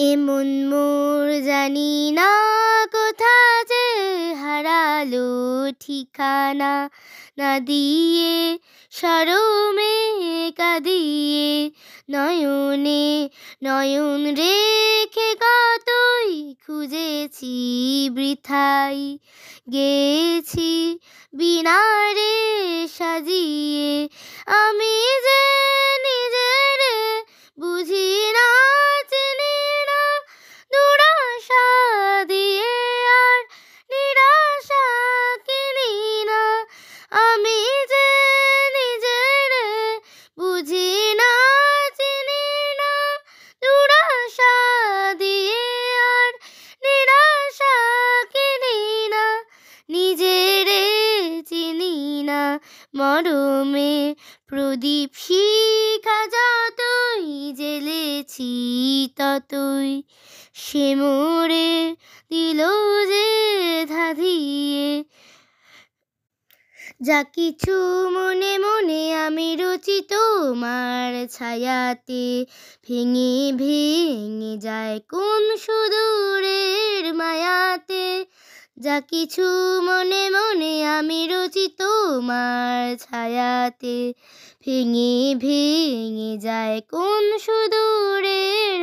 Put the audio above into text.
এমন মোর জানি না কোথা যে হারালো ঠিকানা, না দিয়ে শরমে কাঁদিয়ে নয়নে নয়ন রেখে কতই খুঁজেছি বৃথাই, গেছি বিনারে সাজিয়ে আমি যে নিজেরে বুঝি না, চিনি না, দুরাশা দিয়ে আর নিরাশা কিনি না, আমি যে নিজেরে বুঝি না, চিনি না, দুরাশা দিয়ে আর নিরাশা কিনি না, নিজেরে চিনি না। মরমে প্রদীপ শিখা যতই জ্বেলেছি ততই সে মোরে দিল যে ধাঁধিয়ে। যা কিছু মনে মনে আমি রচি তোমার ছায়াতে, ভেঙে ভেঙে যায় কোন সুদূরের মায়াতে। যা কিছু মনে মনে আমি রচি তোমার ছায়াতে, ভেঙে ভেঙে যায় কোন সুদূরের